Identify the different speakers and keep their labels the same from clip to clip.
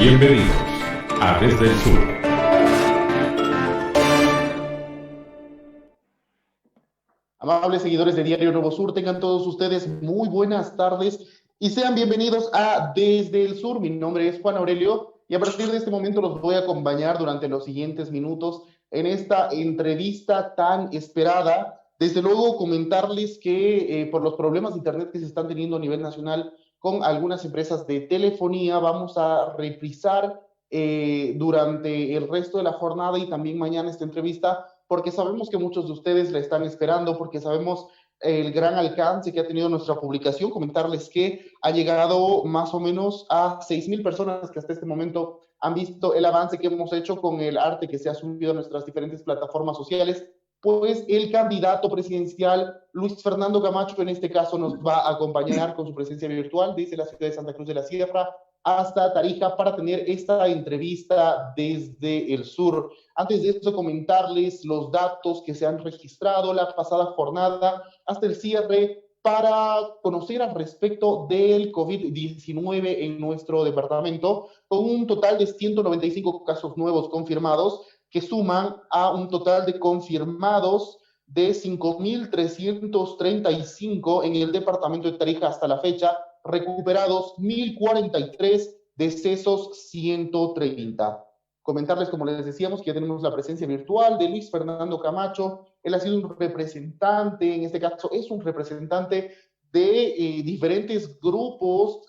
Speaker 1: Bienvenidos a Desde el Sur.
Speaker 2: Amables seguidores de Diario Nuevo Sur, tengan todos ustedes muy buenas tardes y sean bienvenidos a Desde el Sur. Mi nombre es Juan Aurelio y a partir de este momento los voy a acompañar durante los siguientes minutos en esta entrevista tan esperada. Desde luego comentarles que por los problemas de internet que se están teniendo a nivel nacional con algunas empresas de telefonía, vamos a reprisar durante el resto de la jornada y también mañana esta entrevista, porque sabemos que muchos de ustedes la están esperando, porque sabemos el gran alcance que ha tenido nuestra publicación. Comentarles que ha llegado más o menos a 6,000 personas que hasta este momento han visto el avance que hemos hecho con el arte que se ha subido a nuestras diferentes plataformas sociales. Pues el candidato presidencial Luis Fernando Camacho en este caso nos va a acompañar con su presencia virtual desde la ciudad de Santa Cruz de la Sierra hasta Tarija para tener esta entrevista desde el sur. Antes de eso, comentarles los datos que se han registrado la pasada jornada hasta el cierre para conocer al respecto del COVID-19 en nuestro departamento, con un total de 195 casos nuevos confirmados, que suman a un total de confirmados de 5,335 en el departamento de Tarija hasta la fecha, recuperados 1,043, decesos 130. Comentarles, como les decíamos, que ya tenemos la presencia virtual de Luis Fernando Camacho. Él ha sido un representante, en este caso es un representante de diferentes grupos,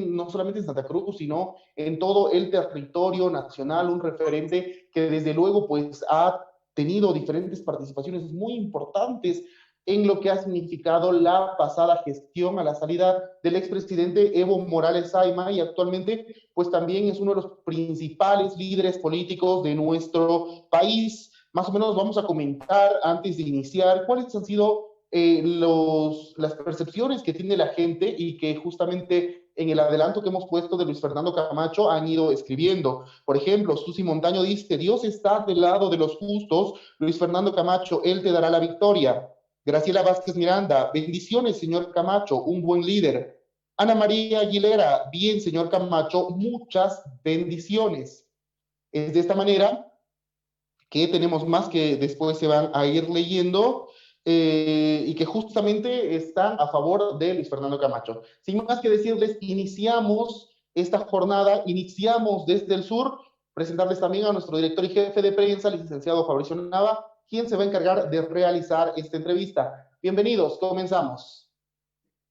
Speaker 2: no solamente en Santa Cruz, sino en todo el territorio nacional, un referente que desde luego pues ha tenido diferentes participaciones muy importantes en lo que ha significado la pasada gestión a la salida del expresidente Evo Morales Ayma, y actualmente pues también es uno de los principales líderes políticos de nuestro país. Más o menos vamos a comentar antes de iniciar cuáles han sido las percepciones que tiene la gente y que justamente en el adelanto que hemos puesto de Luis Fernando Camacho han ido escribiendo. Por ejemplo, Susi Montaño dice: Dios está del lado de los justos. Luis Fernando Camacho, él te dará la victoria. Graciela Vázquez Miranda: bendiciones, señor Camacho, un buen líder. Ana María Aguilera: bien, señor Camacho, muchas bendiciones. Es de esta manera que tenemos más que después se van a ir leyendo y que justamente están a favor de Luis Fernando Camacho. Sin más que decirles, iniciamos esta jornada, iniciamos desde el sur. Presentarles también a nuestro director y jefe de prensa, licenciado Fabricio Nava, quien se va a encargar de realizar esta entrevista. Bienvenidos, comenzamos.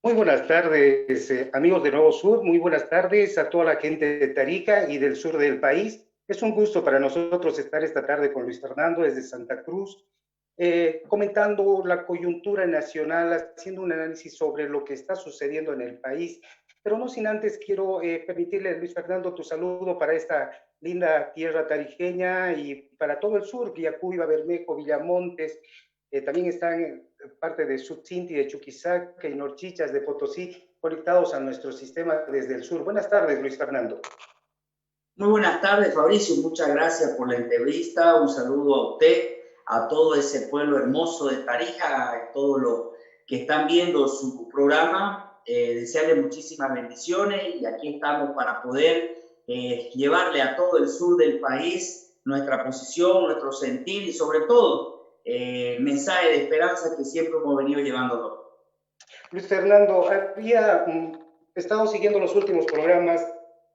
Speaker 3: Muy buenas tardes, amigos de Nuevo Sur. Muy buenas tardes a toda la gente de Tarija y del sur del país. Es un gusto para nosotros estar esta tarde con Luis Fernando desde Santa Cruz, comentando la coyuntura nacional, haciendo un análisis sobre lo que está sucediendo en el país. Pero no sin antes quiero permitirle, Luis Fernando, tu saludo para esta linda tierra tarijeña y para todo el sur, Villacuy, Bermejo, Villamontes. También están parte de Sutzinti, de Chuquisaca y Norchichas de Potosí conectados a nuestro sistema desde el sur. Buenas tardes, Luis Fernando.
Speaker 4: Muy buenas tardes, Fabricio. Muchas gracias por la entrevista. Un saludo a usted, a todo ese pueblo hermoso de Tarija, a todos los que están viendo su programa. Desearle muchísimas bendiciones y aquí estamos para poder llevarle a todo el sur del país nuestra posición, nuestro sentir y sobre todo mensaje de esperanza que siempre hemos venido llevándolo.
Speaker 3: Luis Fernando, había estado siguiendo los últimos programas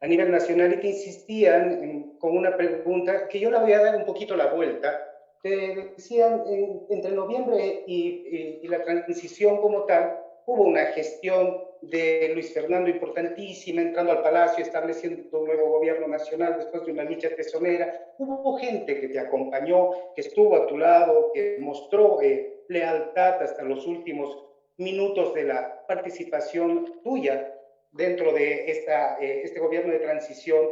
Speaker 3: a nivel nacional y te insistían con una pregunta que yo la voy a dar un poquito la vuelta. Te decían, entre noviembre y la transición como tal, hubo una gestión de Luis Fernando importantísima, entrando al Palacio, estableciendo un nuevo gobierno nacional después de una lucha tesonera. Hubo gente que te acompañó, que estuvo a tu lado, que mostró lealtad hasta los últimos minutos de la participación tuya dentro de este gobierno de transición.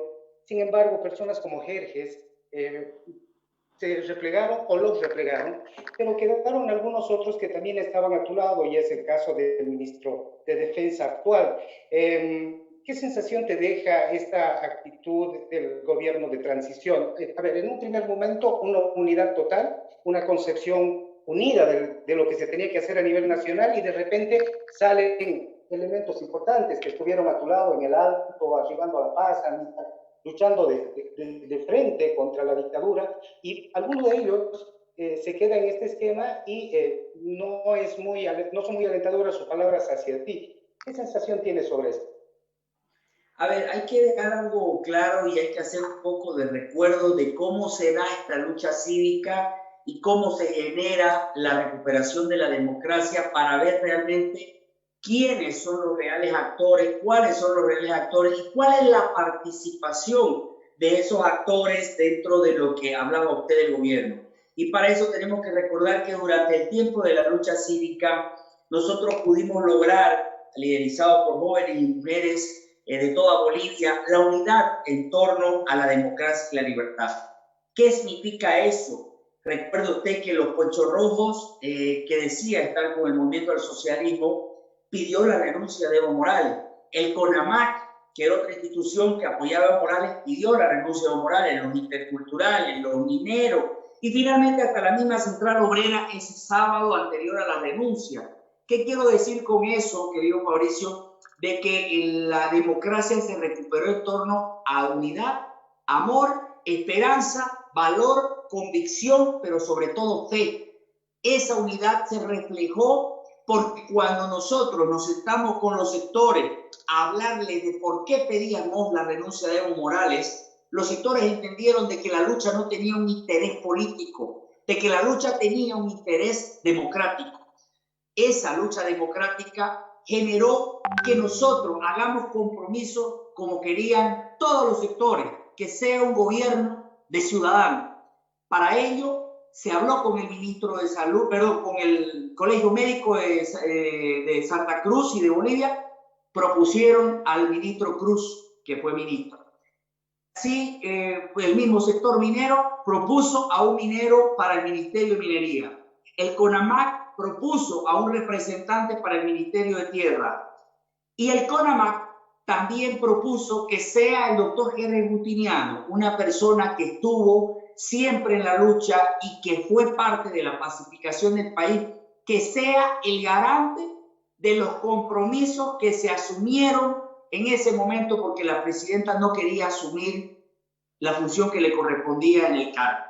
Speaker 3: Sin embargo, personas como Jerjes se replegaron o los replegaron, pero quedaron algunos otros que también estaban a tu lado, y es el caso del ministro de Defensa actual. ¿Qué sensación te deja esta actitud del gobierno de transición? A ver, en un primer momento, una unidad total, una concepción unida de lo que se tenía que hacer a nivel nacional, y de repente salen elementos importantes que estuvieron a tu lado en el Alto, arribando a La Paz, luchando de frente contra la dictadura, y algunos de ellos se quedan en este esquema y no son muy alentadoras sus palabras hacia ti. ¿Qué sensación tienes sobre esto?
Speaker 4: A ver, hay que dejar algo claro y hay que hacer un poco de recuerdo de cómo se da esta lucha cívica y cómo se genera la recuperación de la democracia para ver realmente quiénes son los reales actores, cuáles son los reales actores y cuál es la participación de esos actores dentro de lo que hablaba usted del gobierno. Y para eso tenemos que recordar que durante el tiempo de la lucha cívica nosotros pudimos lograr, liderizado por jóvenes y mujeres de toda Bolivia, la unidad en torno a la democracia y la libertad. ¿Qué significa eso? Recuerda usted que los Ponchos Rojos, que decía estar con el movimiento del socialismo, pidió la renuncia de Evo Morales. El CONAMAC, que era otra institución que apoyaba a Evo Morales, pidió la renuncia de Evo Morales, los interculturales, los mineros, y finalmente hasta la misma Central Obrera ese sábado anterior a la renuncia. ¿Qué quiero decir con eso, querido Mauricio? De que la democracia se recuperó en torno a unidad, amor, esperanza, valor, convicción, pero sobre todo fe. Esa unidad se reflejó porque cuando nosotros nos sentamos con los sectores a hablarles de por qué pedíamos la renuncia de Evo Morales, los sectores entendieron de que la lucha no tenía un interés político, de que la lucha tenía un interés democrático. Esa lucha democrática generó que nosotros hagamos compromiso como querían todos los sectores, que sea un gobierno de ciudadanos. Para ello se habló con el ministro de Salud, con el Colegio Médico de Santa Cruz y de Bolivia, propusieron al ministro Cruz, que fue ministro. Así, el mismo sector minero propuso a un minero para el Ministerio de Minería. El CONAMAC propuso a un representante para el Ministerio de Tierra. Y el CONAMAC también propuso que sea el doctor Henry Justiniano, una persona que estuvo siempre en la lucha y que fue parte de la pacificación del país, que sea el garante de los compromisos que se asumieron en ese momento porque la presidenta no quería asumir la función que le correspondía en el cargo.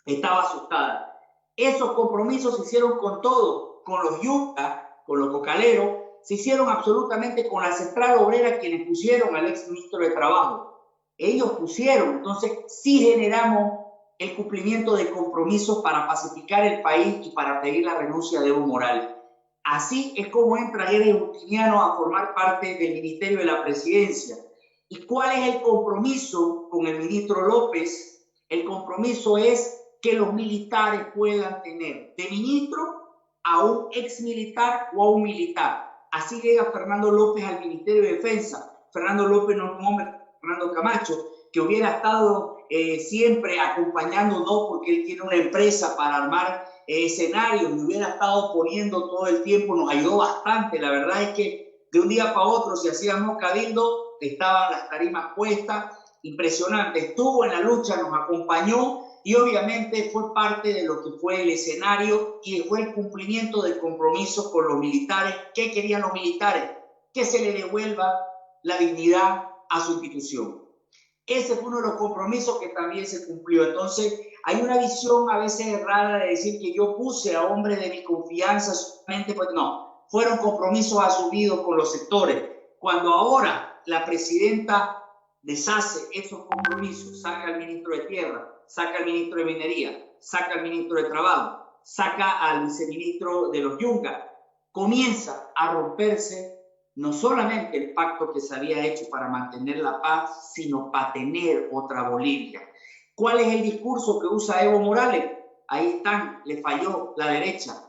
Speaker 4: Estaba asustada. Esos compromisos se hicieron con todo, con los yungas, con los cocaleros, se hicieron absolutamente con la Central Obrera, quienes pusieron al ex ministro de Trabajo. Ellos pusieron, entonces sí generamos el cumplimiento de compromisos para pacificar el país y para pedir la renuncia de Evo Morales. Así es como entra Henry Justiniano a formar parte del Ministerio de la Presidencia. ¿Y cuál es el compromiso con el ministro López? El compromiso es que los militares puedan tener de ministro a un ex militar o a un militar. Así llega Fernando López al Ministerio de Defensa. Fernando López no es un hombre, Fernando Camacho, que hubiera estado siempre acompañándonos porque él tiene una empresa para armar escenarios y hubiera estado poniendo todo el tiempo, nos ayudó bastante. La verdad es que de un día para otro, si hacíamos cabildo, estaban las tarimas puestas, impresionante. Estuvo en la lucha, nos acompañó y obviamente fue parte de lo que fue el escenario y fue el cumplimiento del compromiso con los militares. ¿Qué querían los militares? Que se le devuelva la dignidad a su institución. Ese fue uno de los compromisos que también se cumplió. Entonces, hay una visión a veces errada de decir que yo puse a hombres de mi confianza solamente, pues no, fueron compromisos asumidos con los sectores. Cuando ahora la presidenta deshace esos compromisos, saca al ministro de Tierra, saca al ministro de Minería, saca al ministro de Trabajo, saca al viceministro de los Yungas, comienza a romperse no solamente el pacto que se había hecho para mantener la paz, sino para tener otra Bolivia. ¿Cuál es el discurso que usa Evo Morales? Ahí están, le falló la derecha.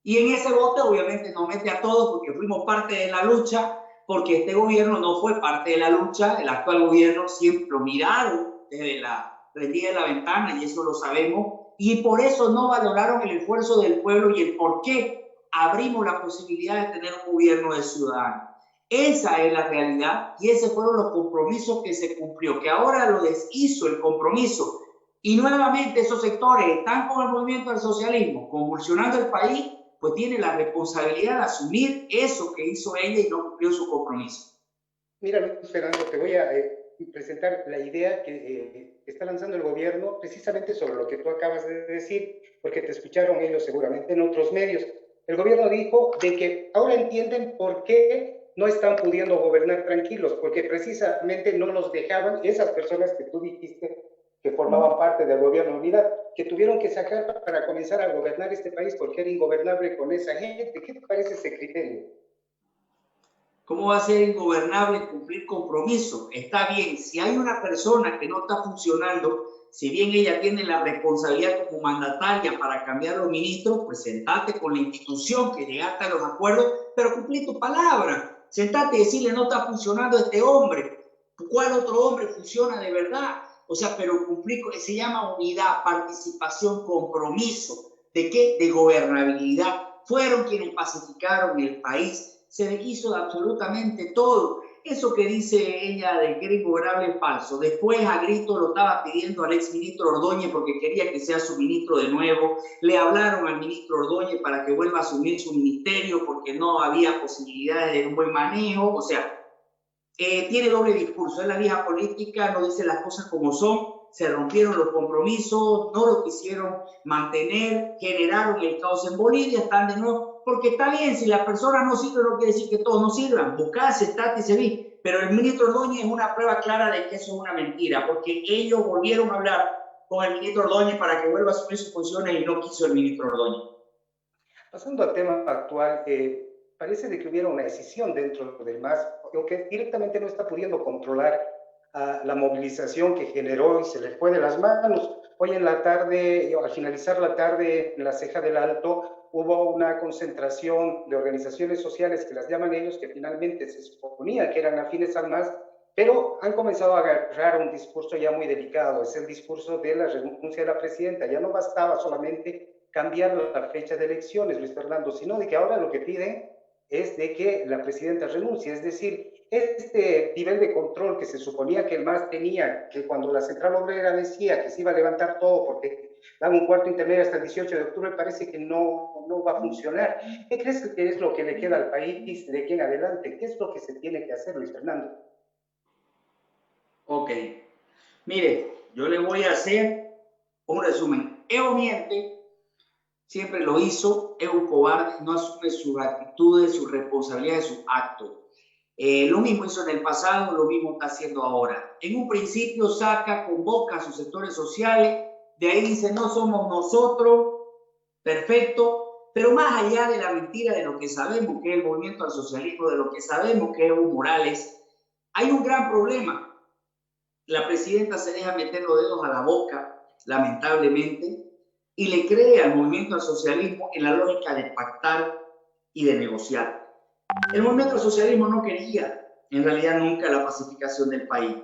Speaker 4: Y en ese bote obviamente nos mete a todos porque fuimos parte de la lucha, porque este gobierno no fue parte de la lucha, el actual gobierno siempre lo miraron desde la rendida de la ventana y eso lo sabemos, y por eso no valoraron el esfuerzo del pueblo y el por qué abrimos la posibilidad de tener un gobierno de ciudadanos. Esa es la realidad y esos fueron los compromisos que se cumplió, que ahora lo deshizo el compromiso. Y nuevamente esos sectores están con el movimiento del socialismo, convulsionando el país, pues tiene la responsabilidad de asumir eso que hizo ella y no cumplió su compromiso.
Speaker 3: Mira, Fernando, te voy a presentar la idea que está lanzando el gobierno precisamente sobre lo que tú acabas de decir, porque te escucharon ellos seguramente en otros medios. El gobierno dijo de que ahora entienden por qué no están pudiendo gobernar tranquilos, porque precisamente no los dejaban esas personas que tú dijiste que formaban parte del gobierno de unidad, que tuvieron que sacar para comenzar a gobernar este país porque era ingobernable con esa gente. ¿Qué te parece ese criterio?
Speaker 4: ¿Cómo va a ser ingobernable cumplir compromiso? Está bien, si hay una persona que no está funcionando, si bien ella tiene la responsabilidad como mandataria para cambiar los ministros, pues sentate con la institución que llegaste a los acuerdos, pero cumplí tu palabra. Sentate y decirle, no está funcionando este hombre. ¿Cuál otro hombre funciona de verdad? O sea, pero cumplir, se llama unidad, participación, compromiso. ¿De qué? De gobernabilidad. Fueron quienes pacificaron el país. Se le hizo absolutamente todo. Eso que dice ella de que era ingobernable es falso. Después a grito lo estaba pidiendo al exministro Ordóñez porque quería que sea su ministro de nuevo. Le hablaron al ministro Ordóñez para que vuelva a asumir su ministerio porque no había posibilidades de un buen manejo. O sea, tiene doble discurso. Es la vieja política, no dice las cosas como son. Se rompieron los compromisos, no lo quisieron mantener, generaron el caos en Bolivia, están de nuevo, porque está bien, si la persona no sirve no quiere decir que todos no sirvan, buscá, sentate y se vi, pero el ministro Ordóñez es una prueba clara de que eso es una mentira, porque ellos volvieron a hablar con el ministro Ordóñez para que vuelva a asumir sus funciones y no quiso el ministro Ordóñez.
Speaker 3: Pasando al tema actual, parece de que hubiera una decisión dentro del MAS, que directamente no está pudiendo controlar la movilización que generó y se le fue de las manos. Hoy en la tarde, al finalizar la tarde, en la Ceja del Alto, hubo una concentración de organizaciones sociales, que las llaman ellos, que finalmente se suponía que eran afines al MAS, pero han comenzado a agarrar un discurso ya muy delicado, es el discurso de la renuncia de la presidenta. Ya no bastaba solamente cambiar la fecha de elecciones, Luis Fernando, sino de que ahora lo que piden es de que la presidenta renuncie, es decir, este nivel de control que se suponía que el MAS tenía, que cuando la Central Obrera decía que se iba a levantar todo porque dan un cuarto intermedio hasta el 18 de octubre, parece que no va a funcionar. ¿Qué crees que es lo que le queda al país de aquí en adelante? ¿Qué es lo que se tiene que hacer, Luis Fernando?
Speaker 4: Ok, mire, yo le voy a hacer un resumen. Evo miente, siempre lo hizo, es un cobarde, no asume sus actitudes, sus responsabilidades, sus actos. Lo mismo hizo en el pasado, lo mismo está haciendo ahora. En un principio convoca a sus sectores sociales, de ahí dice, no somos nosotros, perfecto, pero más allá de la mentira de lo que sabemos que es el movimiento al socialismo, de lo que sabemos que es Evo Morales, hay un gran problema. La presidenta se deja meter los dedos a la boca, lamentablemente, y le cree al movimiento al socialismo en la lógica de pactar y de negociar. El movimiento al socialismo no quería, en realidad, nunca la pacificación del país.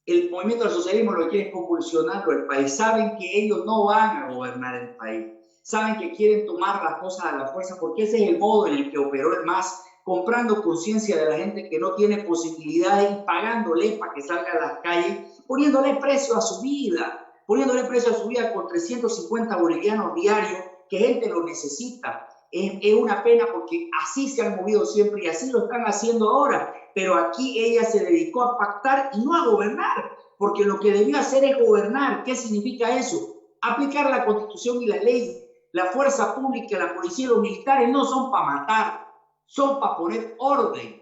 Speaker 4: El movimiento al socialismo lo que quiere es convulsionarlo el país. Saben que ellos no van a gobernar el país. Saben que quieren tomar las cosas a la fuerza porque ese es el modo en el que operó el MAS, comprando conciencia de la gente que no tiene posibilidades y pagándole para que salga a las calles, poniéndole precio a su vida con 350 bolivianos diarios, que gente lo necesita. Es una pena porque así se han movido siempre y así lo están haciendo ahora. Pero aquí ella se dedicó a pactar y no a gobernar, porque lo que debió hacer es gobernar. ¿Qué significa eso? Aplicar la Constitución y la ley. La fuerza pública, la policía y los militares no son para matar, son para poner orden.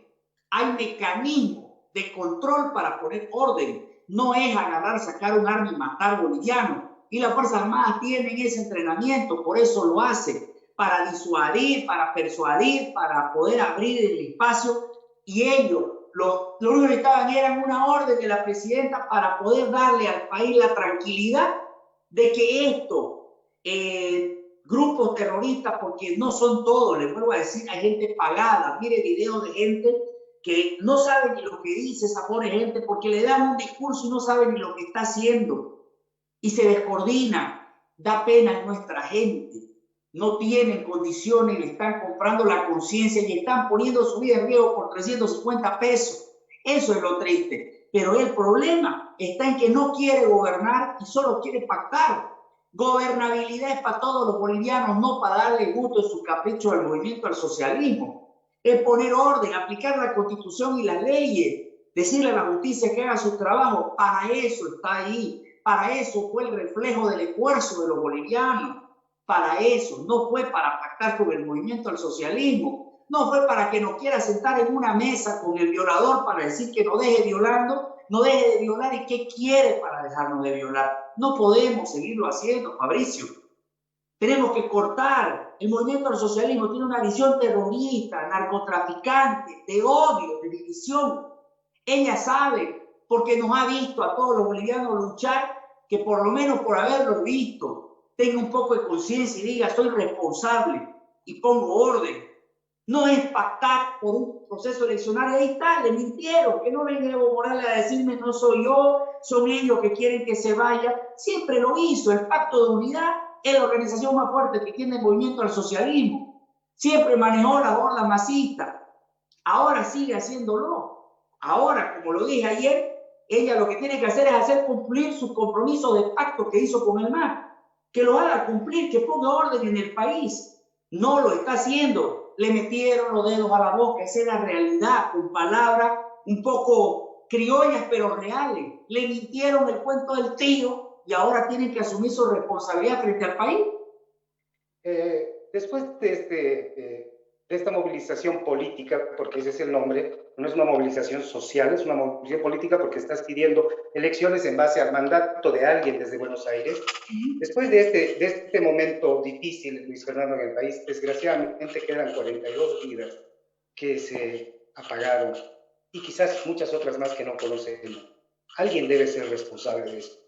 Speaker 4: Hay mecanismos de control para poner orden. No es agarrar, sacar un arma y matar bolivianos. Y las Fuerzas Armadas tienen ese entrenamiento, por eso lo hacen. Para disuadir, para persuadir, para poder abrir el espacio, y ellos lo único que necesitaban era una orden de la presidenta para poder darle al país la tranquilidad de que estos grupos terroristas, porque no son todos, les vuelvo a decir, hay gente pagada, mire videos de gente que no sabe ni lo que dice esa pobre gente, porque le dan un discurso y no sabe ni lo que está haciendo, y se descoordina, da pena a nuestra gente. No tienen condiciones, le están comprando la conciencia y están poniendo su vida en riesgo por 350 pesos. Eso es lo triste. Pero el problema está en que no quiere gobernar y solo quiere pactar. Gobernabilidad es para todos los bolivianos, no para darle gusto en su capricho al movimiento al socialismo. Es poner orden, aplicar la Constitución y las leyes. decirle a la justicia que haga su trabajo. Para eso está ahí, para eso fue el reflejo del esfuerzo de los bolivianos, para eso, no fue para pactar con el movimiento al socialismo, no fue para que nos quiera sentar en una mesa con el violador para decir que no deje violando, no deje de violar y qué quiere para dejarnos de violar. No podemos seguirlo haciendo, Fabricio. Tenemos que cortar. El movimiento al socialismo tiene una visión terrorista, narcotraficante, de odio, de división. Ella sabe, porque nos ha visto a todos los bolivianos luchar, que por lo menos por haberlo visto, tenga un poco de conciencia y diga, soy responsable y pongo orden. No es pactar por un proceso eleccionario. Ahí está, le mintieron. Que no venga Evo Morales a decirme, no soy yo, son ellos que quieren que se vaya. Siempre lo hizo. El Pacto de Unidad es la organización más fuerte que tiene el movimiento al socialismo. Siempre manejó la ola masista. Ahora sigue haciéndolo. Ahora, como lo dije ayer, ella lo que tiene que hacer es hacer cumplir su compromiso de pacto que hizo con el MAS. Que lo haga cumplir, que ponga orden en el país. No lo está haciendo. Le metieron los dedos a la boca. Esa es la realidad, con palabras un poco criollas pero reales. Le mintieron el cuento del tío y ahora tienen que asumir su responsabilidad frente al país.
Speaker 3: Después de esta movilización política, porque ese es el nombre, no es una movilización social, es una movilización política porque estás pidiendo elecciones en base al mandato de alguien desde Buenos Aires. Después de este momento difícil, Luis Fernando, en el país, desgraciadamente quedan 42 vidas que se apagaron y quizás muchas otras más que no conocemos. Alguien debe ser responsable de esto.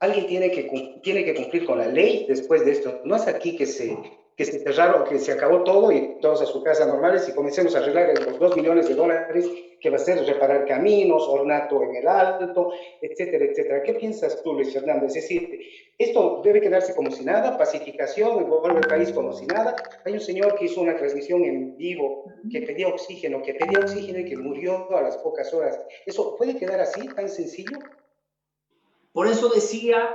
Speaker 3: Alguien tiene que cumplir con la ley después de esto. No es aquí que se cerraron, que se acabó todo y todos a su casa normales y comencemos a arreglar los $2 millones que va a ser reparar caminos, ornato en el alto, etcétera, etcétera. ¿Qué piensas tú, Luis Fernando? Es decir, esto debe quedarse como si nada, pacificación, vuelve el país como si nada. Hay un señor que hizo una transmisión en vivo que pedía oxígeno y que murió a las pocas horas. ¿Eso puede quedar así, tan sencillo?
Speaker 4: Por eso decía,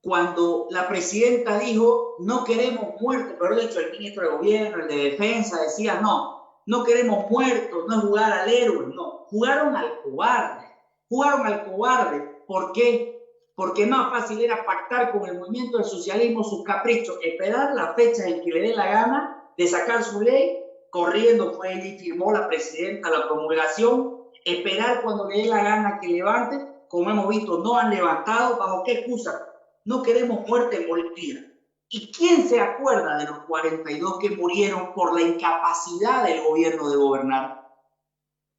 Speaker 4: cuando la presidenta dijo, no queremos muertos, pero de hecho el ministro de Gobierno, el de Defensa, decía, no queremos muertos, no es jugar al héroe, no, jugaron al cobarde. ¿Por qué? Porque más fácil era pactar con el movimiento del socialismo sus caprichos, esperar la fecha en que le dé la gana de sacar su ley, corriendo fue él y firmó la presidenta la promulgación, esperar cuando le dé la gana que levante. Como hemos visto, no han levantado. ¿Bajo qué excusa? No queremos muerte en Bolivia. ¿Y quién se acuerda de los 42 que murieron por la incapacidad del gobierno de gobernar?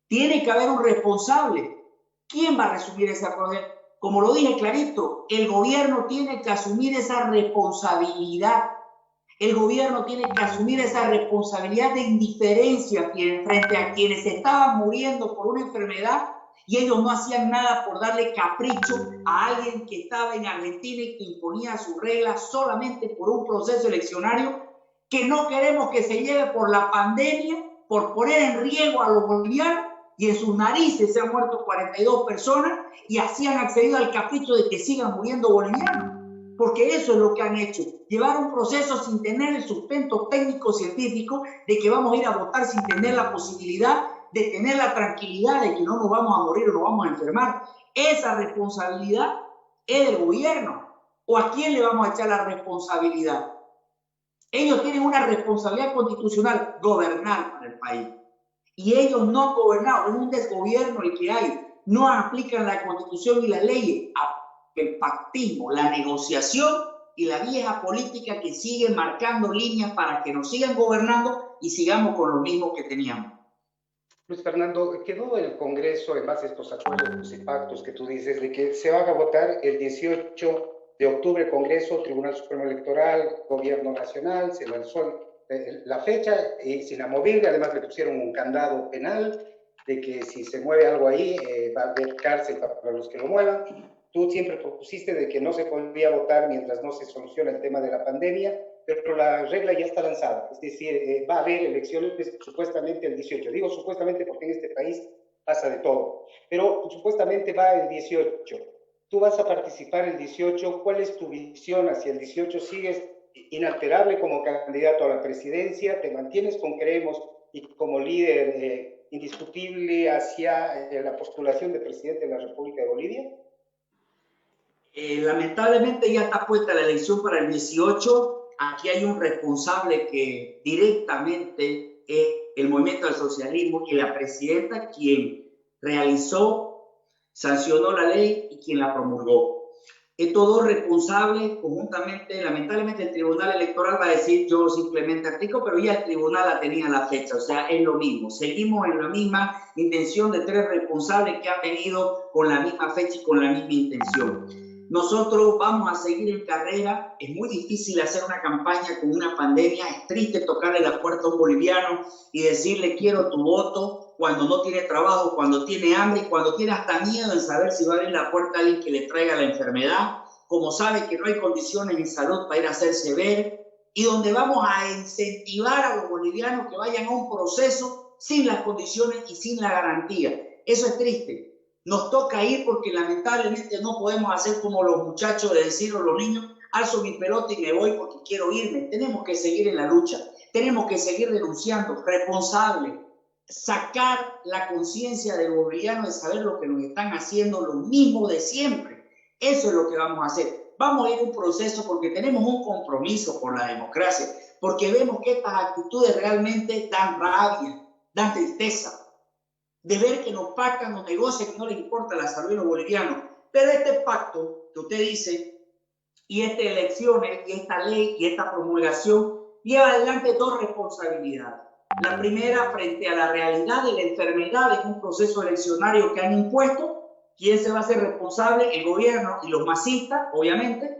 Speaker 4: Tiene que haber un responsable. ¿Quién va a asumir esa responsabilidad? Como lo dije clarito, el gobierno tiene que asumir esa responsabilidad. El gobierno tiene que asumir esa responsabilidad de indiferencia frente a quienes estaban muriendo por una enfermedad y ellos no hacían nada por darle capricho a alguien que estaba en Argentina y que imponía sus reglas solamente por un proceso eleccionario que no queremos que se lleve por la pandemia, por poner en riesgo a los bolivianos, y en sus narices se han muerto 42 personas y así han accedido al capricho de que sigan muriendo bolivianos. Porque eso es lo que han hecho, llevar un proceso sin tener el sustento técnico-científico de que vamos a ir a votar sin tener la posibilidad de tener la tranquilidad de que no nos vamos a morir o nos vamos a enfermar. Esa responsabilidad es del gobierno. ¿O a quién le vamos a echar la responsabilidad? Ellos tienen una responsabilidad constitucional, gobernar para el país. Y ellos no han gobernado, es un desgobierno el que hay. No aplican la constitución y las leyes. El pactismo, la negociación y la vieja política que sigue marcando líneas para que nos sigan gobernando y sigamos con lo mismo que teníamos.
Speaker 3: Luis Fernando, quedó el Congreso en base a estos acuerdos y pactos que tú dices de que se van a votar el 18 de octubre, Congreso, Tribunal Supremo Electoral, Gobierno Nacional, se lanzó la fecha es inamovible, además le pusieron un candado penal de que si se mueve algo ahí va a haber cárcel para los que lo muevan. Tú siempre propusiste de que no se podía votar mientras no se soluciona el tema de la pandemia, pero la regla ya está lanzada, es decir, va a haber elecciones supuestamente el 18. Digo supuestamente porque en este país pasa de todo, pero supuestamente va el 18. Tú vas a participar el 18, ¿cuál es tu visión hacia el 18? ¿Sigues inalterable como candidato a la presidencia? ¿Te mantienes con Creemos y como líder indiscutible hacia la postulación de presidente de la República de Bolivia?
Speaker 4: Lamentablemente ya está puesta la elección para el 18. Aquí hay un responsable que directamente es el Movimiento del Socialismo y la presidenta quien realizó, sancionó la ley y quien la promulgó. Estos dos responsables conjuntamente, lamentablemente el Tribunal Electoral va a decir yo simplemente aplico, pero ya el Tribunal la tenía la fecha, o sea, es lo mismo. Seguimos en la misma intención de tres responsables que han venido con la misma fecha y con la misma intención. Nosotros vamos a seguir en carrera. Es muy difícil hacer una campaña con una pandemia. Es triste tocarle la puerta a un boliviano y decirle quiero tu voto cuando no tiene trabajo, cuando tiene hambre y cuando tiene hasta miedo en saber si va a abrir la puerta a alguien que le traiga la enfermedad, como sabe que no hay condiciones en salud para ir a hacerse ver, y donde vamos a incentivar a los bolivianos que vayan a un proceso sin las condiciones y sin la garantía. Eso es triste. Nos toca ir porque lamentablemente no podemos hacer como los muchachos de decir a los niños, alzo mi pelota y me voy porque quiero irme. Tenemos que seguir en la lucha, tenemos que seguir denunciando, responsable, sacar la conciencia del boliviano de saber lo que nos están haciendo, lo mismo de siempre. Eso es lo que vamos a hacer. Vamos a ir a un proceso porque tenemos un compromiso por la democracia, porque vemos que estas actitudes realmente dan rabia, dan tristeza, de ver que nos pactan, nos negocian, que no les importa la salud de los bolivianos. Pero este pacto que usted dice, y estas elecciones, y esta ley, y esta promulgación, lleva adelante dos responsabilidades. La primera, frente a la realidad de la enfermedad en un proceso eleccionario que han impuesto, ¿quién se va a hacer responsable? El gobierno y los masistas, obviamente.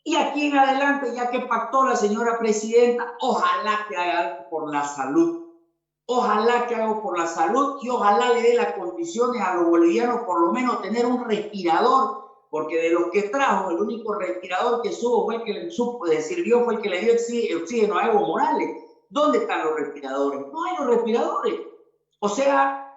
Speaker 4: Y aquí en adelante, ya que pactó la señora presidenta, ojalá que haga algo por la salud. Ojalá que haga por la salud y ojalá le dé las condiciones a los bolivianos por lo menos tener un respirador, porque de los que trajo, el único respirador que fue el que le sirvió, fue el que le dio oxígeno a Evo Morales. ¿Dónde están los respiradores? No hay los respiradores. O sea,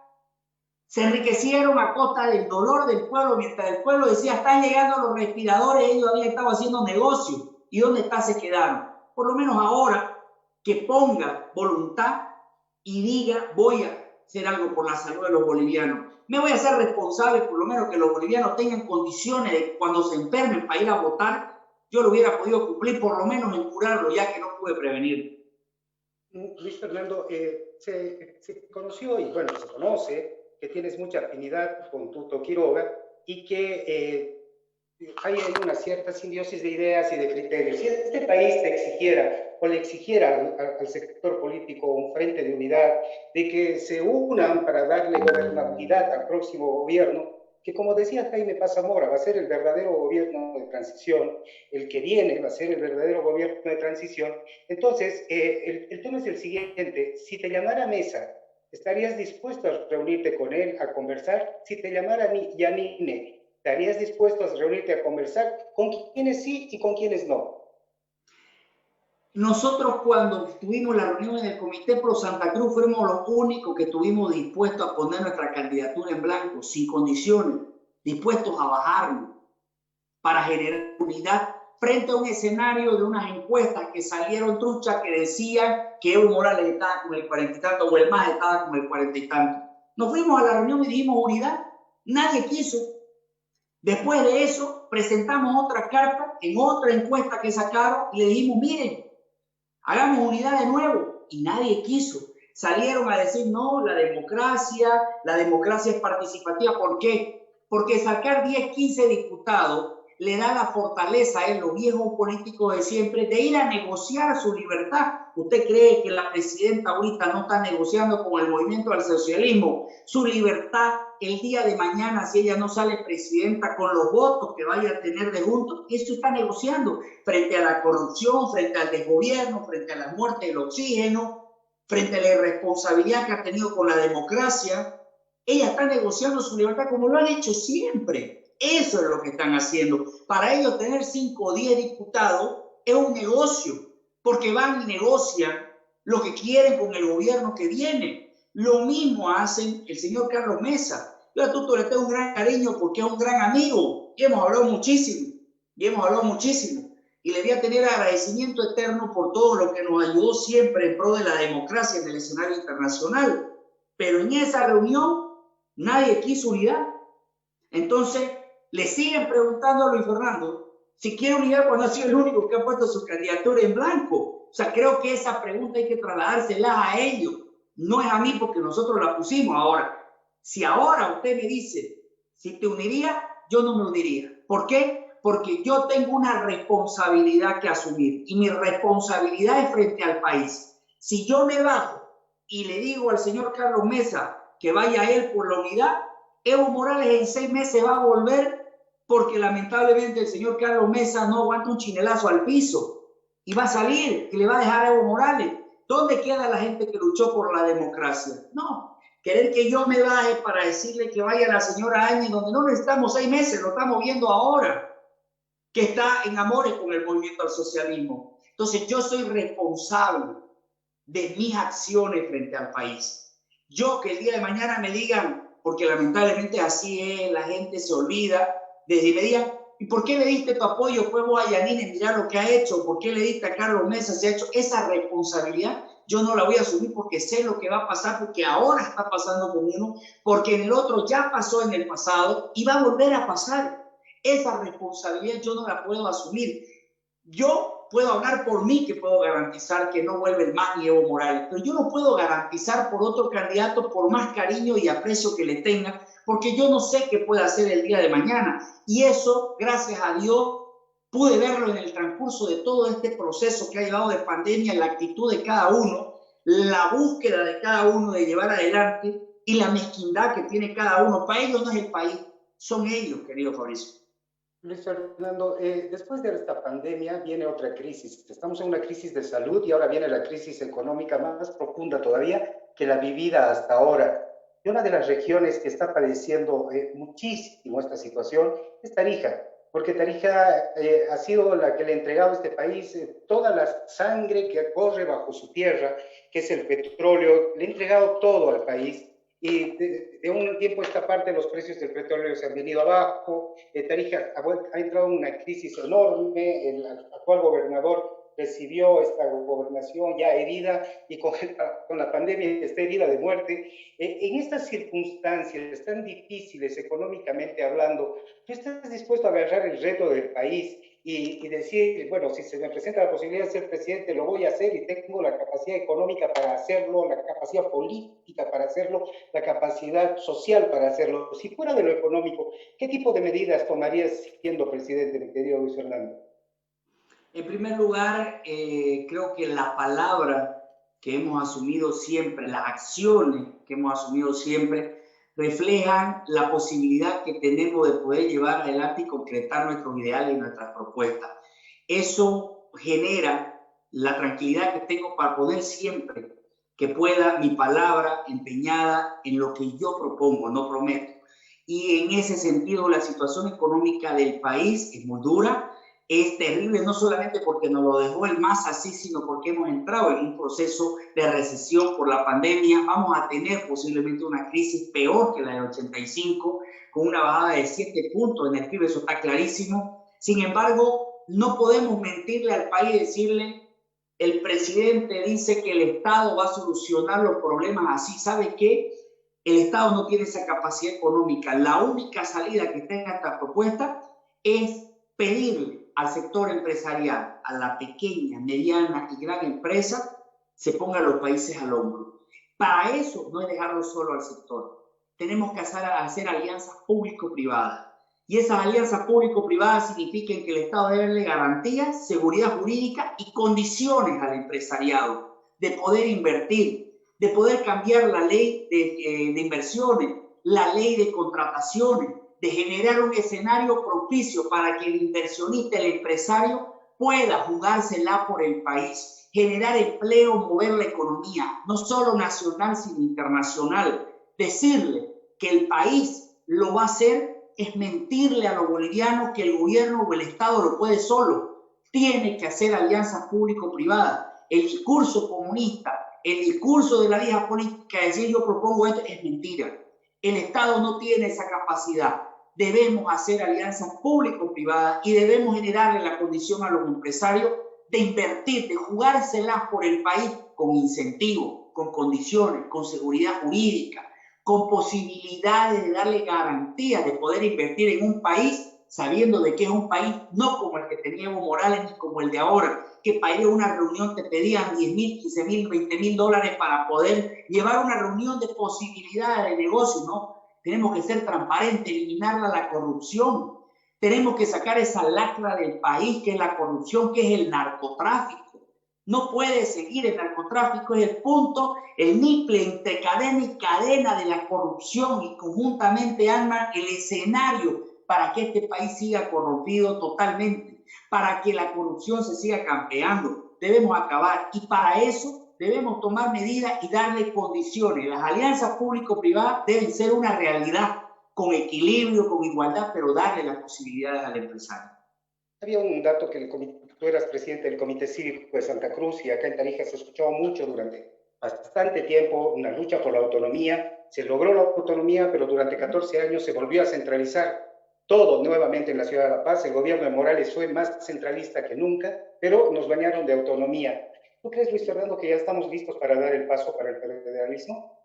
Speaker 4: se enriquecieron a costa del dolor del pueblo, mientras el pueblo decía, están llegando los respiradores, ellos habían estado haciendo negocio. ¿Y dónde está? Se quedaron. Por lo menos ahora que ponga voluntad y diga, voy a hacer algo por la salud de los bolivianos. Me voy a hacer responsable, por lo menos que los bolivianos tengan condiciones de que cuando se enfermen para ir a votar, yo lo hubiera podido cumplir, por lo menos en curarlo, ya que no pude prevenir.
Speaker 3: Luis Fernando, se conoció y bueno, se conoce que tienes mucha afinidad con Tuto Quiroga y que hay una cierta simbiosis de ideas y de criterios. Si este país te exigiera o le exigiera al sector político un frente de unidad, de que se unan para darle gobernabilidad al próximo gobierno, que como decía Jaime Paz Zamora, va a ser el verdadero gobierno de transición, el que viene va a ser el verdadero gobierno de transición. Entonces, el tema es el siguiente: si te llamara Mesa, ¿estarías dispuesto a reunirte con él, a conversar? Si te llamara Yanine, ¿estarías dispuesto a reunirte a conversar? ¿Con quiénes sí y con quiénes no?
Speaker 4: Nosotros cuando tuvimos la reunión en el Comité Pro Santa Cruz fuimos los únicos que estuvimos dispuestos a poner nuestra candidatura en blanco, sin condiciones, dispuestos a bajarnos para generar unidad frente a un escenario de unas encuestas que salieron truchas que decían que Evo Morales estaba con el 40 y tanto o el MAS estaba con el 40 y tanto. Nos fuimos a la reunión y dijimos unidad, nadie quiso. Después de eso presentamos otra carta en otra encuesta que sacaron y le dijimos, miren, hagamos unidad de nuevo, y nadie quiso. Salieron a decir, no, la democracia es participativa. ¿Por qué? Porque sacar 10, 15 diputados le da la fortaleza a los viejos políticos de siempre de ir a negociar su libertad. ¿Usted cree que la presidenta ahorita no está negociando con el movimiento del socialismo su libertad el día de mañana si ella no sale presidenta con los votos que vaya a tener de juntos? Eso está negociando frente a la corrupción, frente al desgobierno, frente a la muerte del oxígeno, frente a la irresponsabilidad que ha tenido con la democracia. Ella está negociando su libertad como lo han hecho siempre. Eso es lo que están haciendo. Para ellos tener 5 o 10 diputados es un negocio, porque van y negocian lo que quieren con el gobierno que viene. Lo mismo hacen el señor Carlos Mesa. Yo a Tuto le tengo un gran cariño porque es un gran amigo y hemos hablado muchísimo. Y le voy a tener agradecimiento eterno por todo lo que nos ayudó siempre en pro de la democracia en el escenario internacional. pero en esa reunión nadie quiso unidad. Entonces, le siguen preguntando a Luis Fernando si quiere unidad cuando ha sido el único que ha puesto su candidatura en blanco. O sea, creo que esa pregunta hay que trasladársela a ellos. No es a mí porque nosotros la pusimos ahora. Si ahora usted me dice si te uniría, yo no me uniría. ¿Por qué? Porque yo tengo una responsabilidad que asumir y mi responsabilidad es frente al país. Si yo me bajo y le digo al señor Carlos Mesa que vaya a él por la unidad, Evo Morales en 6 meses va a volver porque lamentablemente el señor Carlos Mesa no aguanta un chinelazo al piso y va a salir y le va a dejar a Evo Morales. ¿Dónde queda la gente que luchó por la democracia? No, querer que yo me baje para decirle que vaya la señora Áñez, donde no necesitamos 6 meses, lo estamos viendo ahora, que está en amores con el movimiento al socialismo. Entonces yo soy responsable de mis acciones frente al país. Yo que el día de mañana me digan, porque lamentablemente así es, la gente se olvida, desde me digan, ¿y por qué le diste tu apoyo? Pues vos a Yanine, mirá lo que ha hecho, ¿por qué le diste a Carlos Mesa? Se ha hecho esa responsabilidad, yo no la voy a asumir porque sé lo que va a pasar, porque ahora está pasando con uno, porque en el otro ya pasó en el pasado y va a volver a pasar. Esa responsabilidad yo no la puedo asumir. Yo puedo hablar por mí que puedo garantizar que no vuelve el más ni Evo Morales, pero yo no puedo garantizar por otro candidato por más cariño y aprecio que le tenga, porque yo no sé qué puede hacer el día de mañana. Y eso, gracias a Dios, pude verlo en el transcurso de todo este proceso que ha llevado de pandemia, la actitud de cada uno, la búsqueda de cada uno de llevar adelante y la mezquindad que tiene cada uno. Para ellos no es el país, son ellos, querido Fabricio.
Speaker 3: Luis Fernando, después de esta pandemia viene otra crisis. Estamos en una crisis de salud y ahora viene la crisis económica más profunda todavía que la vivida hasta ahora. Y una de las regiones que está padeciendo muchísimo esta situación es Tarija, porque Tarija ha sido la que le ha entregado a este país toda la sangre que corre bajo su tierra, que es el petróleo, le ha entregado todo al país. Y de un tiempo a esta parte los precios del petróleo se han venido abajo, Tarija ha entrado en una crisis enorme, el actual gobernador recibió esta gobernación ya herida y con la pandemia está herida de muerte. En estas circunstancias tan difíciles económicamente hablando, ¿tú estás dispuesto a agarrar el reto del país y decir, bueno, si se me presenta la posibilidad de ser presidente, lo voy a hacer y tengo la capacidad económica para hacerlo, la capacidad política para hacerlo, la capacidad social para hacerlo? Si fuera de lo económico, ¿qué tipo de medidas tomarías siendo presidente, mi querido Luis Fernando?
Speaker 4: En primer lugar, creo que la palabra que hemos asumido siempre, las acciones que hemos asumido siempre, reflejan la posibilidad que tenemos de poder llevar adelante y concretar nuestros ideales y nuestras propuestas. Eso genera la tranquilidad que tengo para poder siempre que pueda mi palabra empeñada en lo que yo propongo, no prometo. Y en ese sentido, la situación económica del país es muy dura. Es terrible, no solamente porque nos lo dejó el MAS así, sino porque hemos entrado en un proceso de recesión por la pandemia. Vamos a tener posiblemente una crisis peor que la del 85, con una bajada de 7 puntos en el PIB, eso está clarísimo. Sin embargo, no podemos mentirle al país y decirle, el presidente dice que el Estado va a solucionar los problemas así. ¿Sabe qué? El Estado no tiene esa capacidad económica. La única salida que tenga esta propuesta es pedirle al sector empresarial, a la pequeña, mediana y gran empresa, se pongan los países al hombro. Para eso no es dejarlo solo al sector. Tenemos que hacer alianzas público-privadas. Y esas alianzas público-privadas significan que el Estado debe darle garantías, seguridad jurídica y condiciones al empresariado de poder invertir, de poder cambiar la ley de inversiones, la ley de contrataciones, de generar un escenario propicio para que el inversionista, el empresario, pueda jugársela por el país, generar empleo, mover la economía, no solo nacional, sino internacional. Decirle que el país lo va a hacer es mentirle a los bolivianos que el gobierno o el Estado lo puede solo. Tiene que hacer alianzas público-privadas. El discurso comunista, el discurso de la vieja política, decir yo propongo esto, es mentira. El Estado no tiene esa capacidad. Debemos hacer alianzas público-privadas y debemos generarle la condición a los empresarios de invertir, de jugárselas por el país con incentivos, con condiciones, con seguridad jurídica, con posibilidades de darle garantías de poder invertir en un país, sabiendo de que es un país no como el que tenía Evo Morales ni como el de ahora, que para ir a una reunión te pedían 10.000, 15.000, 20.000 dólares para poder llevar una reunión de posibilidades de negocio, ¿no? Tenemos que ser transparentes, eliminar la corrupción. Tenemos que sacar esa lacra del país, que es la corrupción, que es el narcotráfico. No puede seguir el narcotráfico, es el punto, el niple entre cadena y cadena de la corrupción, y conjuntamente arman el escenario para que este país siga corrompido totalmente, para que la corrupción se siga campeando. Debemos acabar, y para eso debemos tomar medidas y darle condiciones. Las alianzas público-privadas deben ser una realidad, con equilibrio, con igualdad, pero darle las posibilidades al empresario.
Speaker 3: Había un dato que tú eras presidente del Comité Cívico de Santa Cruz, y acá en Tarija se escuchaba mucho durante bastante tiempo, una lucha por la autonomía. Se logró la autonomía, pero durante 14 años se volvió a centralizar todo nuevamente en la ciudad de La Paz. El gobierno de Morales fue más centralista que nunca, pero nos bañaron de autonomía. ¿Tú crees, Luis Fernando, que ya estamos listos para dar el paso para el federalismo?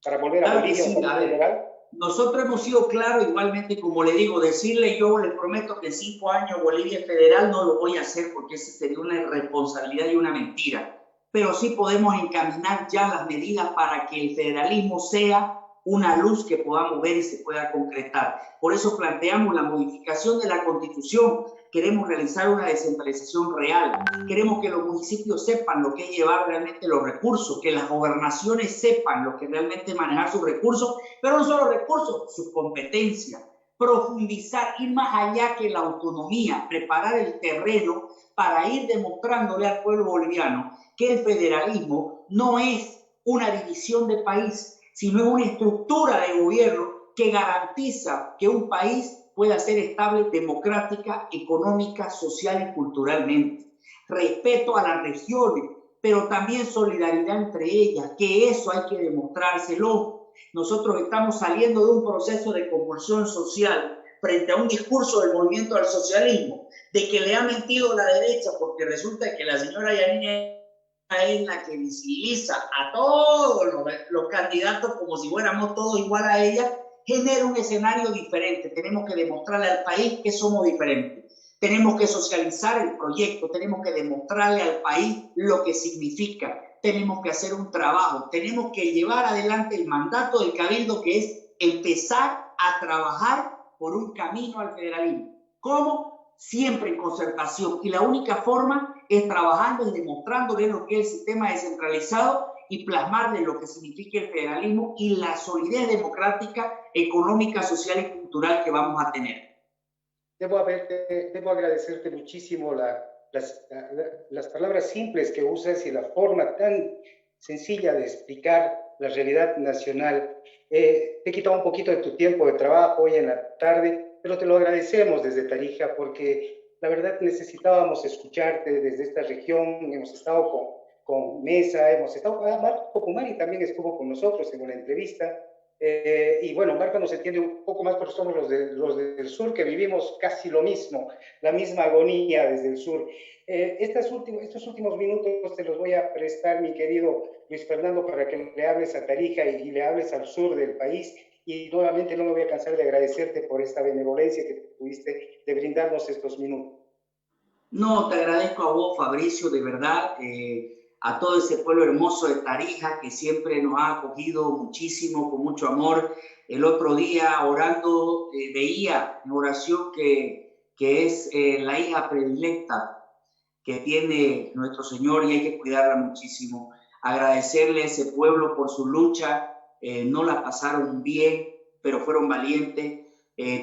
Speaker 3: ¿Para volver a Bolivia un poco federal?
Speaker 4: Nosotros hemos sido claros, igualmente, como le digo, decirle, yo le prometo que en 5 años Bolivia federal no lo voy a hacer, porque esa sería una irresponsabilidad y una mentira. Pero sí podemos encaminar ya las medidas para que el federalismo sea una luz que podamos ver y se pueda concretar. Por eso planteamos la modificación de la Constitución. Queremos realizar una descentralización real. Queremos que los municipios sepan lo que es llevar realmente los recursos, que las gobernaciones sepan lo que es realmente manejar sus recursos, pero no solo recursos, sus competencias. Profundizar, ir más allá que la autonomía, preparar el terreno para ir demostrándole al pueblo boliviano que el federalismo no es una división de país, sino es una estructura de gobierno que garantiza que un país pueda ser estable democrática, económica, social y culturalmente. Respeto a las regiones, pero también solidaridad entre ellas, que eso hay que demostrárselo. Nosotros estamos saliendo de un proceso de convulsión social frente a un discurso del movimiento al socialismo, de que le ha mentido la derecha, porque resulta que la señora Yanine es la que visibiliza a todos los candidatos como si fuéramos todos igual a ella, genera un escenario diferente. Tenemos que demostrarle al país que somos diferentes. Tenemos que socializar el proyecto, tenemos que demostrarle al país lo que significa. Tenemos que hacer un trabajo, tenemos que llevar adelante el mandato del Cabildo, que es empezar a trabajar por un camino al federalismo. ¿Cómo? Siempre en concertación, y la única forma es trabajando y demostrándole lo que es el sistema descentralizado y plasmarle lo que significa el federalismo y la solidez democrática, económica, social y cultural que vamos a tener.
Speaker 3: Debo agradecerte muchísimo las palabras simples que usas y la forma tan sencilla de explicar la realidad nacional. Te he quitado un poquito de tu tiempo de trabajo hoy en la tarde, pero te lo agradecemos desde Tarija, porque la verdad necesitábamos escucharte desde esta región. Hemos estado con Mesa, hemos estado, Marco Pumari también estuvo con nosotros en una entrevista, y bueno, Marco nos entiende un poco más porque somos los del sur, que vivimos casi lo mismo, la misma agonía desde el sur. Estos últimos minutos te los voy a prestar, mi querido Luis Fernando, para que le hables a Tarija y le hables al sur del país. Y nuevamente no me voy a cansar de agradecerte por esta benevolencia que tuviste de brindarnos estos minutos.
Speaker 4: No, te agradezco a vos, Fabricio, de verdad, a todo ese pueblo hermoso de Tarija que siempre nos ha acogido muchísimo, con mucho amor. El otro día orando veía en oración que es la hija predilecta que tiene nuestro Señor, y hay que cuidarla muchísimo. Agradecerle a ese pueblo por su lucha. No la pasaron bien, pero fueron valientes,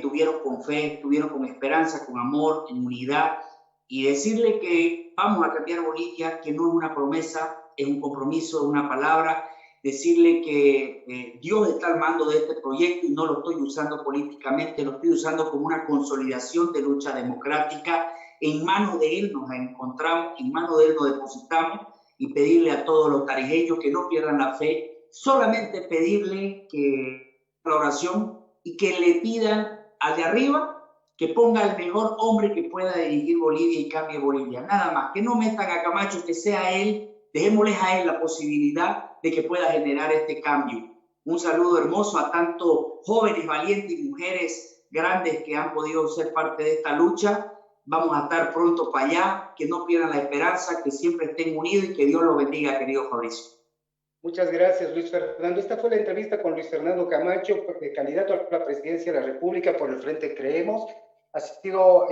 Speaker 4: tuvieron con fe, tuvieron con esperanza, con amor, en unidad, y decirle que vamos a cambiar Bolivia, que no es una promesa, es un compromiso, es una palabra. Decirle que Dios está al mando de este proyecto y no lo estoy usando políticamente, lo estoy usando como una consolidación de lucha democrática. En manos de Él nos encontramos, en manos de Él nos depositamos, y pedirle a todos los tarijeños que no pierdan la fe. Solamente pedirle que la oración, y que le pidan al de arriba que ponga el mejor hombre que pueda dirigir Bolivia y cambie Bolivia. Nada más, que no metan a Camacho, que sea él, dejémosles a él la posibilidad de que pueda generar este cambio. Un saludo hermoso a tantos jóvenes, valientes y mujeres grandes que han podido ser parte de esta lucha. Vamos a estar pronto para allá, que no pierdan la esperanza, que siempre estén unidos y que Dios los bendiga, querido Fabricio.
Speaker 3: Muchas gracias, Luis Fernando. Esta fue la entrevista con Luis Fernando Camacho, candidato a la presidencia de la República por el Frente Creemos. Ha sido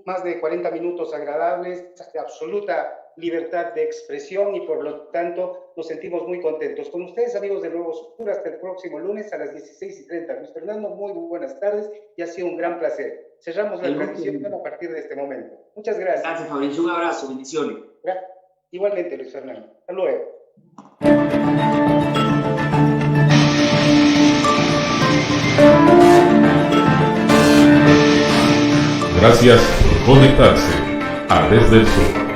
Speaker 3: más de 40 minutos agradables, de absoluta libertad de expresión y por lo tanto nos sentimos muy contentos. Con ustedes, amigos de Nuevo Sur, hasta el próximo lunes a las 16:30. Luis Fernando, muy buenas tardes y ha sido un gran placer. Cerramos la transmisión a partir de este momento. Muchas gracias.
Speaker 4: Gracias, Fabricio. Un abrazo, bendiciones.
Speaker 3: Igualmente, Luis Fernando. Hasta luego.
Speaker 1: Gracias por conectarse a Desde el Sur.